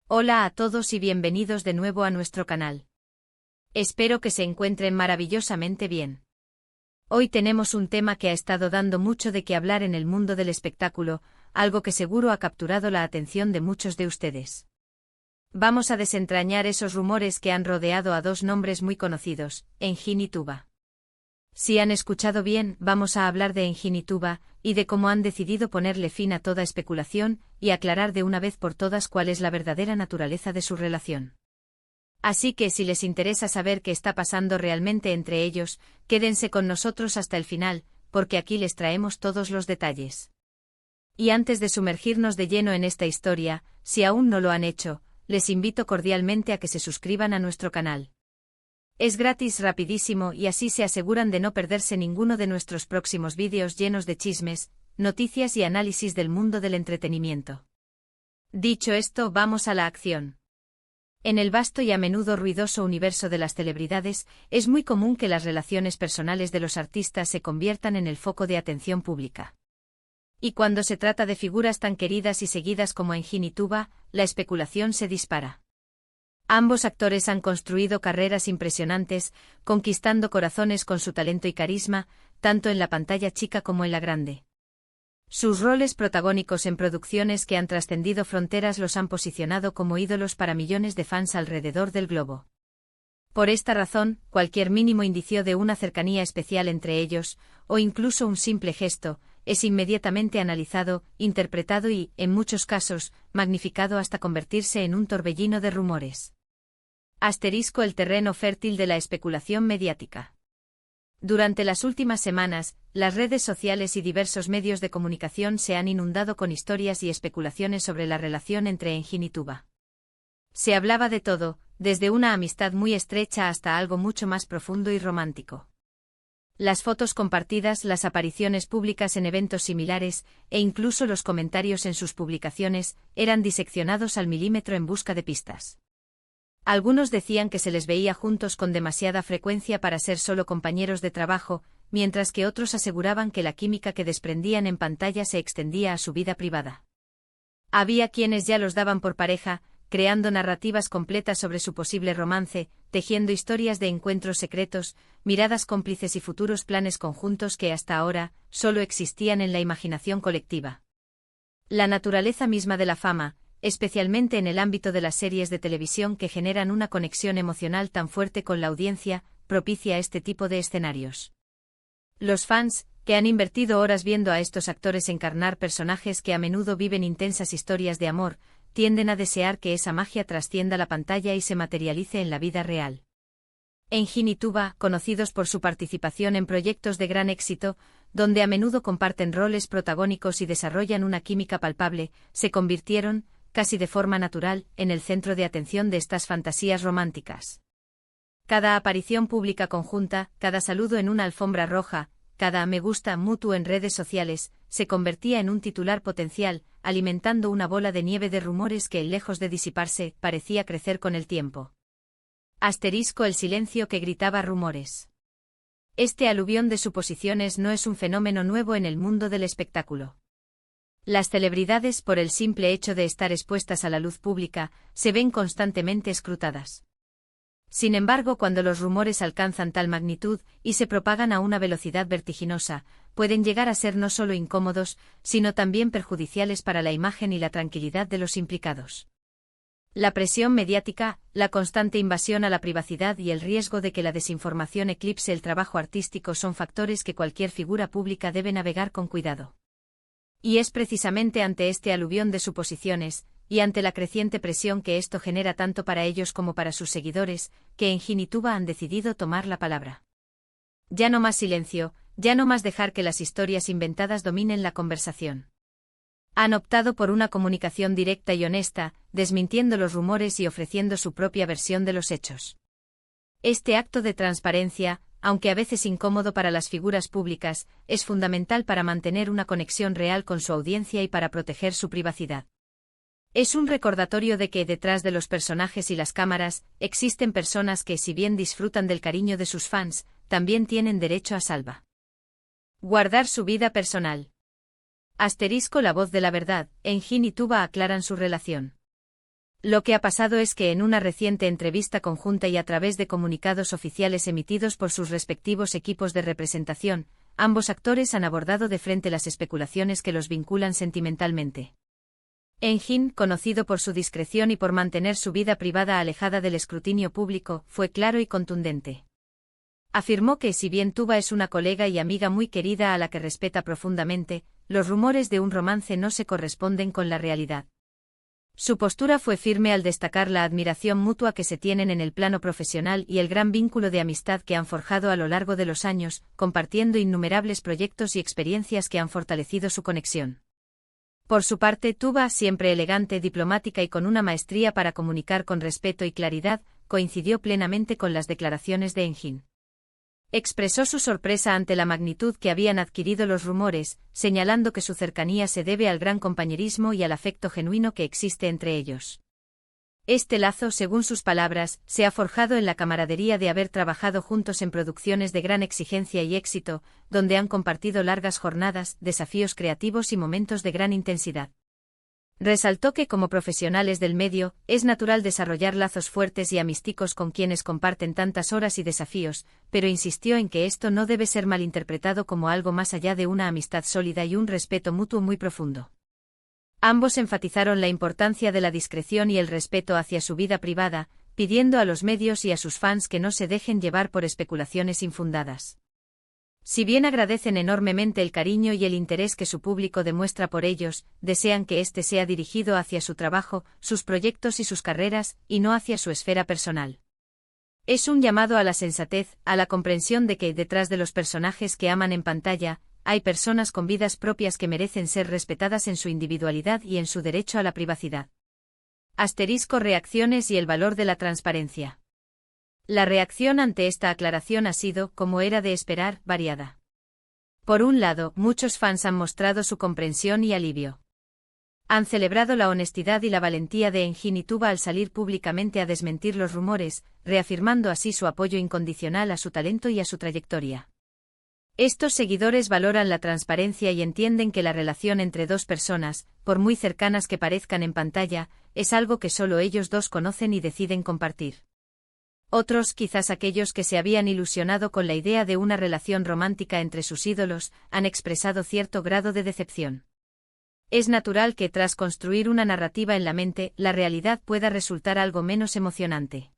Hola a todos y bienvenidos de nuevo a nuestro canal. Espero que se encuentren maravillosamente bien. Hoy tenemos un tema que ha estado dando mucho de qué hablar en el mundo del espectáculo, algo que seguro ha capturado la atención de muchos de ustedes. Vamos a desentrañar esos rumores que han rodeado a dos nombres muy conocidos, Engin y Tuba. Si han escuchado bien, vamos a hablar de Engin y Tuba, y de cómo han decidido ponerle fin a toda especulación, y aclarar de una vez por todas cuál es la verdadera naturaleza de su relación. Así que si les interesa saber qué está pasando realmente entre ellos, quédense con nosotros hasta el final, porque aquí les traemos todos los detalles. Y antes de sumergirnos de lleno en esta historia, si aún no lo han hecho, les invito cordialmente a que se suscriban a nuestro canal. Es gratis, rapidísimo y así se aseguran de no perderse ninguno de nuestros próximos vídeos llenos de chismes, noticias y análisis del mundo del entretenimiento. Dicho esto, vamos a la acción. En el vasto y a menudo ruidoso universo de las celebridades, es muy común que las relaciones personales de los artistas se conviertan en el foco de atención pública. Y cuando se trata de figuras tan queridas y seguidas como Engin y Tuba, la especulación se dispara. Ambos actores han construido carreras impresionantes, conquistando corazones con su talento y carisma, tanto en la pantalla chica como en la grande. Sus roles protagónicos en producciones que han trascendido fronteras los han posicionado como ídolos para millones de fans alrededor del globo. Por esta razón, cualquier mínimo indicio de una cercanía especial entre ellos, o incluso un simple gesto, es inmediatamente analizado, interpretado y, en muchos casos, magnificado hasta convertirse en un torbellino de rumores. El terreno fértil de la especulación mediática. Durante las últimas semanas, las redes sociales y diversos medios de comunicación se han inundado con historias y especulaciones sobre la relación entre Engin y Tuba. Se hablaba de todo, desde una amistad muy estrecha hasta algo mucho más profundo y romántico. Las fotos compartidas, las apariciones públicas en eventos similares, e incluso los comentarios en sus publicaciones, eran diseccionados al milímetro en busca de pistas. Algunos decían que se les veía juntos con demasiada frecuencia para ser solo compañeros de trabajo, mientras que otros aseguraban que la química que desprendían en pantalla se extendía a su vida privada. Había quienes ya los daban por pareja, creando narrativas completas sobre su posible romance, tejiendo historias de encuentros secretos, miradas cómplices y futuros planes conjuntos que hasta ahora solo existían en la imaginación colectiva. La naturaleza misma de la fama, especialmente en el ámbito de las series de televisión que generan una conexión emocional tan fuerte con la audiencia, propicia este tipo de escenarios. Los fans, que han invertido horas viendo a estos actores encarnar personajes que a menudo viven intensas historias de amor, tienden a desear que esa magia trascienda la pantalla y se materialice en la vida real. Engin y Tuba, conocidos por su participación en proyectos de gran éxito, donde a menudo comparten roles protagónicos y desarrollan una química palpable, se convirtieron, casi de forma natural, en el centro de atención de estas fantasías románticas. Cada aparición pública conjunta, cada saludo en una alfombra roja, cada me gusta mutuo en redes sociales, se convertía en un titular potencial, alimentando una bola de nieve de rumores que, lejos de disiparse, parecía crecer con el tiempo. El silencio que gritaba rumores. Este aluvión de suposiciones no es un fenómeno nuevo en el mundo del espectáculo. Las celebridades, por el simple hecho de estar expuestas a la luz pública, se ven constantemente escrutadas. Sin embargo, cuando los rumores alcanzan tal magnitud y se propagan a una velocidad vertiginosa, pueden llegar a ser no solo incómodos, sino también perjudiciales para la imagen y la tranquilidad de los implicados. La presión mediática, la constante invasión a la privacidad y el riesgo de que la desinformación eclipse el trabajo artístico son factores que cualquier figura pública debe navegar con cuidado. Y es precisamente ante este aluvión de suposiciones, y ante la creciente presión que esto genera tanto para ellos como para sus seguidores, que Engin y Tuba han decidido tomar la palabra. Ya no más silencio, ya no más dejar que las historias inventadas dominen la conversación. Han optado por una comunicación directa y honesta, desmintiendo los rumores y ofreciendo su propia versión de los hechos. Este acto de transparencia, aunque a veces incómodo para las figuras públicas, es fundamental para mantener una conexión real con su audiencia y para proteger su privacidad. Es un recordatorio de que detrás de los personajes y las cámaras, existen personas que, si bien disfrutan del cariño de sus fans, también tienen derecho a guardar su vida personal. La voz de la verdad, Engin y Tuba aclaran su relación. Lo que ha pasado es que en una reciente entrevista conjunta y a través de comunicados oficiales emitidos por sus respectivos equipos de representación, ambos actores han abordado de frente las especulaciones que los vinculan sentimentalmente. Eun-jin, conocido por su discreción y por mantener su vida privada alejada del escrutinio público, fue claro y contundente. Afirmó que si bien Tuba es una colega y amiga muy querida a la que respeta profundamente, los rumores de un romance no se corresponden con la realidad. Su postura fue firme al destacar la admiración mutua que se tienen en el plano profesional y el gran vínculo de amistad que han forjado a lo largo de los años, compartiendo innumerables proyectos y experiencias que han fortalecido su conexión. Por su parte, Tuba, siempre elegante, diplomática y con una maestría para comunicar con respeto y claridad, coincidió plenamente con las declaraciones de Eun-jin. Expresó su sorpresa ante la magnitud que habían adquirido los rumores, señalando que su cercanía se debe al gran compañerismo y al afecto genuino que existe entre ellos. Este lazo, según sus palabras, se ha forjado en la camaradería de haber trabajado juntos en producciones de gran exigencia y éxito, donde han compartido largas jornadas, desafíos creativos y momentos de gran intensidad. Resaltó que como profesionales del medio, es natural desarrollar lazos fuertes y amísticos con quienes comparten tantas horas y desafíos, pero insistió en que esto no debe ser malinterpretado como algo más allá de una amistad sólida y un respeto mutuo muy profundo. Ambos enfatizaron la importancia de la discreción y el respeto hacia su vida privada, pidiendo a los medios y a sus fans que no se dejen llevar por especulaciones infundadas. Si bien agradecen enormemente el cariño y el interés que su público demuestra por ellos, desean que éste sea dirigido hacia su trabajo, sus proyectos y sus carreras, y no hacia su esfera personal. Es un llamado a la sensatez, a la comprensión de que, detrás de los personajes que aman en pantalla, hay personas con vidas propias que merecen ser respetadas en su individualidad y en su derecho a la privacidad. Reacciones y el valor de la transparencia. La reacción ante esta aclaración ha sido, como era de esperar, variada. Por un lado, muchos fans han mostrado su comprensión y alivio. Han celebrado la honestidad y la valentía de Eun-jin y Tuba al salir públicamente a desmentir los rumores, reafirmando así su apoyo incondicional a su talento y a su trayectoria. Estos seguidores valoran la transparencia y entienden que la relación entre dos personas, por muy cercanas que parezcan en pantalla, es algo que solo ellos dos conocen y deciden compartir. Otros, quizás aquellos que se habían ilusionado con la idea de una relación romántica entre sus ídolos, han expresado cierto grado de decepción. Es natural que tras construir una narrativa en la mente, la realidad pueda resultar algo menos emocionante.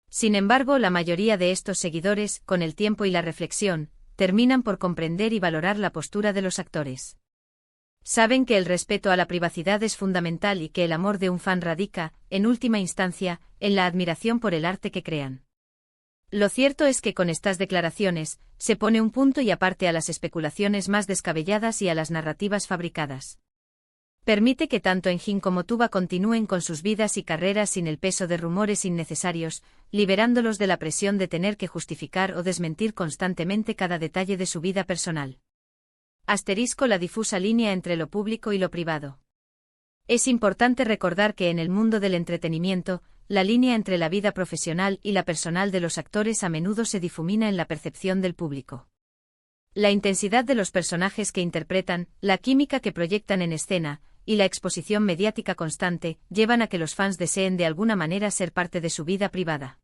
Sin embargo, la mayoría de estos seguidores, con el tiempo y la reflexión, terminan por comprender y valorar la postura de los actores. Saben que el respeto a la privacidad es fundamental y que el amor de un fan radica, en última instancia, en la admiración por el arte que crean. Lo cierto es que con estas declaraciones, se pone un punto y aparte a las especulaciones más descabelladas y a las narrativas fabricadas. Permite que tanto Eun-jin como Tuba continúen con sus vidas y carreras sin el peso de rumores innecesarios, liberándolos de la presión de tener que justificar o desmentir constantemente cada detalle de su vida personal. La difusa línea entre lo público y lo privado. Es importante recordar que en el mundo del entretenimiento, la línea entre la vida profesional y la personal de los actores a menudo se difumina en la percepción del público. La intensidad de los personajes que interpretan, la química que proyectan en escena, y la exposición mediática constante, llevan a que los fans deseen de alguna manera ser parte de su vida privada.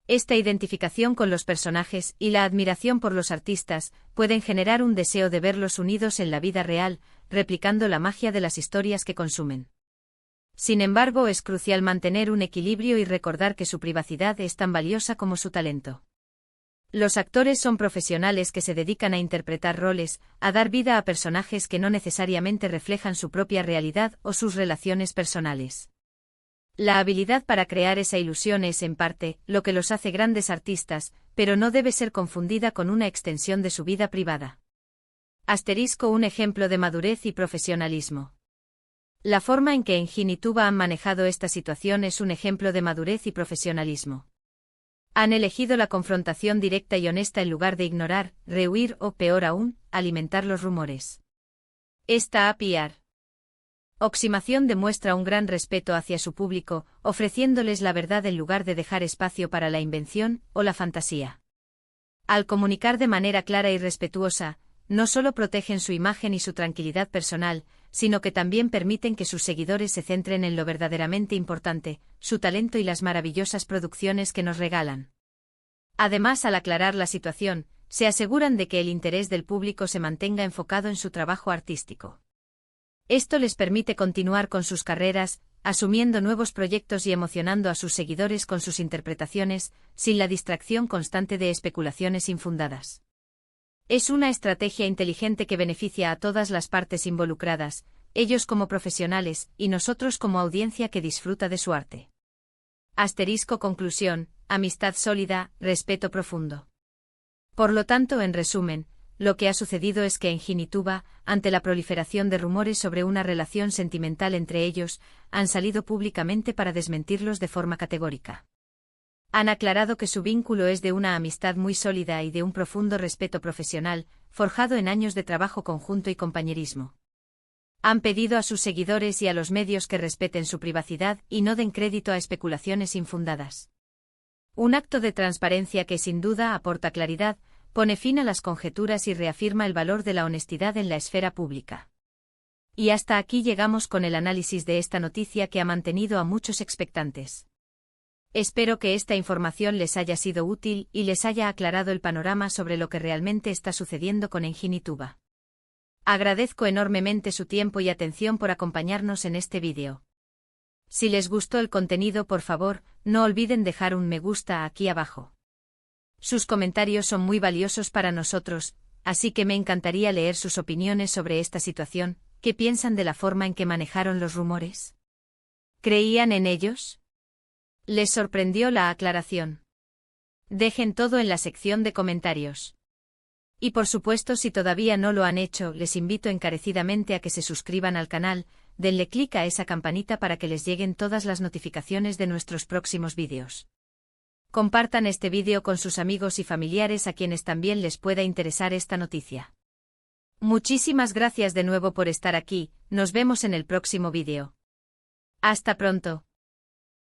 Esta identificación con los personajes y la admiración por los artistas pueden generar un deseo de verlos unidos en la vida real, replicando la magia de las historias que consumen. Sin embargo, es crucial mantener un equilibrio y recordar que su privacidad es tan valiosa como su talento. Los actores son profesionales que se dedican a interpretar roles, a dar vida a personajes que no necesariamente reflejan su propia realidad o sus relaciones personales. La habilidad para crear esa ilusión es, en parte, lo que los hace grandes artistas, pero no debe ser confundida con una extensión de su vida privada. Un ejemplo de madurez y profesionalismo. La forma en que Eun-jin y Tuba han manejado esta situación es un ejemplo de madurez y profesionalismo. Han elegido la confrontación directa y honesta en lugar de ignorar, rehuir o, peor aún, alimentar los rumores. Esta PR. Aproximación demuestra un gran respeto hacia su público, ofreciéndoles la verdad en lugar de dejar espacio para la invención o la fantasía. Al comunicar de manera clara y respetuosa, no solo protegen su imagen y su tranquilidad personal, sino que también permiten que sus seguidores se centren en lo verdaderamente importante, su talento y las maravillosas producciones que nos regalan. Además, al aclarar la situación, se aseguran de que el interés del público se mantenga enfocado en su trabajo artístico. Esto les permite continuar con sus carreras, asumiendo nuevos proyectos y emocionando a sus seguidores con sus interpretaciones, sin la distracción constante de especulaciones infundadas. Es una estrategia inteligente que beneficia a todas las partes involucradas, ellos como profesionales y nosotros como audiencia que disfruta de su arte. Conclusión: amistad sólida, respeto profundo. Por lo tanto, en resumen, lo que ha sucedido es que en Jinituba, ante la proliferación de rumores sobre una relación sentimental entre ellos, han salido públicamente para desmentirlos de forma categórica. Han aclarado que su vínculo es de una amistad muy sólida y de un profundo respeto profesional, forjado en años de trabajo conjunto y compañerismo. Han pedido a sus seguidores y a los medios que respeten su privacidad y no den crédito a especulaciones infundadas. Un acto de transparencia que sin duda aporta claridad, pone fin a las conjeturas y reafirma el valor de la honestidad en la esfera pública. Y hasta aquí llegamos con el análisis de esta noticia que ha mantenido a muchos expectantes. Espero que esta información les haya sido útil y les haya aclarado el panorama sobre lo que realmente está sucediendo con Jinituba. Agradezco enormemente su tiempo y atención por acompañarnos en este vídeo. Si les gustó el contenido, por favor, no olviden dejar un me gusta aquí abajo. Sus comentarios son muy valiosos para nosotros, así que me encantaría leer sus opiniones sobre esta situación. ¿Qué piensan de la forma en que manejaron los rumores? ¿Creían en ellos? ¿Les sorprendió la aclaración? Dejen todo en la sección de comentarios. Y por supuesto, si todavía no lo han hecho, les invito encarecidamente a que se suscriban al canal, denle clic a esa campanita para que les lleguen todas las notificaciones de nuestros próximos vídeos. Compartan este vídeo con sus amigos y familiares a quienes también les pueda interesar esta noticia. Muchísimas gracias de nuevo por estar aquí, nos vemos en el próximo vídeo. Hasta pronto.